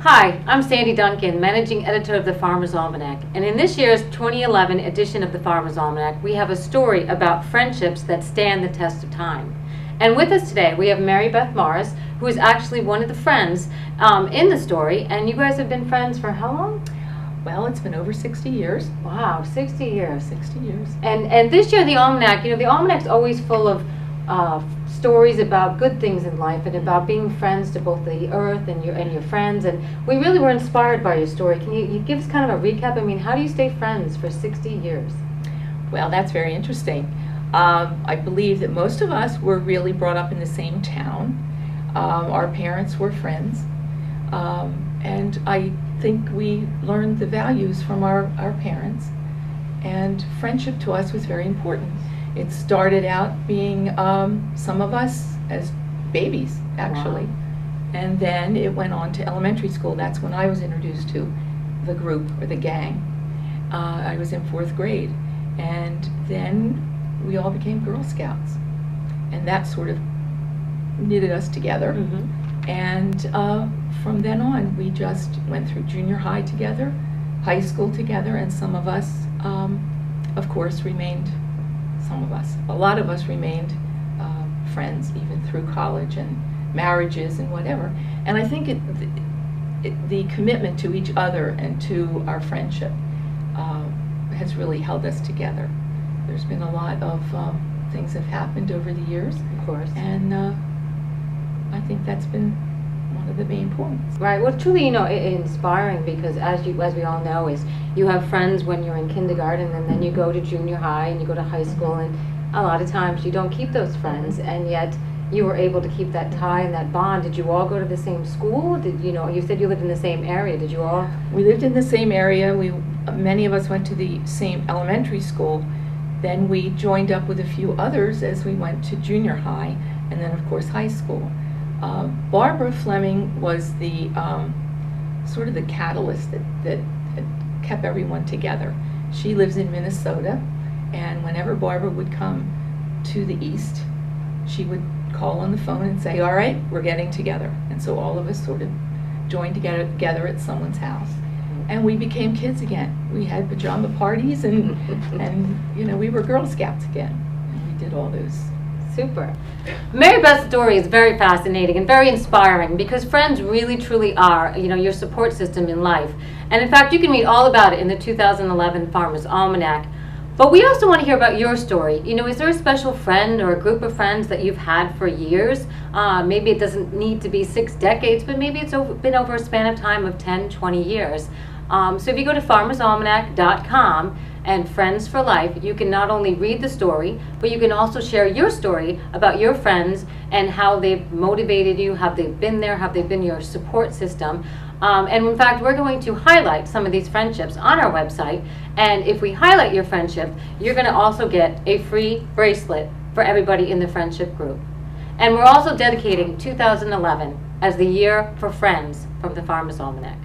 Hi, I'm Sandi Duncan, Managing Editor of the Farmer's Almanac, and in this year's 2011 edition of the Farmer's Almanac, we have a story about friendships that stand the test of time. And with us today, we have Mary Beth Morris, who is actually one of the friends in the story, and you guys have been friends for how long? Well, it's been over 60 years. Wow, 60 years. 60 years. And this year, the Almanac, the Almanac's always full of stories about good things in life and about being friends to both the earth and your friends, and we really were inspired by your story. Can you give us kind of a recap? I mean, how do you stay friends for 60 years? Well, that's very interesting. I believe that most of us were really brought up in the same town. Our parents were friends, and I think we learned the values from our parents, and friendship to us was very important. It started out being some of us as babies, actually. Wow. And then it went on to elementary school. That's when I was introduced to the group, or the gang. I was in 4th grade. And then we all became Girl Scouts. And that sort of knitted us together. Mm-hmm. And from then on, we just went through junior high together, high school together, and some of us, of course, remained. A lot of us remained friends even through college and marriages and whatever. And I think the commitment to each other and to our friendship has really held us together. There's been a lot of things have happened over the years, Of course. and I think that's been one of the main points. Right. Well, truly, inspiring, because as we all know, is you have friends when you're in kindergarten, and then you go to junior high and you go to high school, and a lot of times you don't keep those friends, and yet you were able to keep that tie and that bond. Did you all go to the same school? Did you said you lived in the same area? Did you all? We lived in the same area. Many of us went to the same elementary school. Then we joined up with a few others as we went to junior high, and then of course high school. Barbara Fleming was the sort of the catalyst that had kept everyone together. She lives in Minnesota, and whenever Barbara would come to the east, she would call on the phone and say, "All right, we're getting together." And so all of us sort of joined together at someone's house, and we became kids again. We had pajama parties, and we were Girl Scouts again. And we did all those. Super. Mary Beth's story is very fascinating and very inspiring, because friends really truly are, your support system in life. And in fact, you can read all about it in the 2011 Farmer's Almanac. But we also want to hear about your story. Is there a special friend or a group of friends that you've had for years? Maybe it doesn't need to be 6 decades, but maybe it's been over a span of time of 10, 20 years. So if you go to farmersalmanac.com and Friends for Life, you can not only read the story, but you can also share your story about your friends and how they've motivated you, how they've been there, how they've been your support system. And in fact, we're going to highlight some of these friendships on our website. And if we highlight your friendship, you're going to also get a free bracelet for everybody in the friendship group. And we're also dedicating 2011 as the year for friends from the Farmer's Almanac.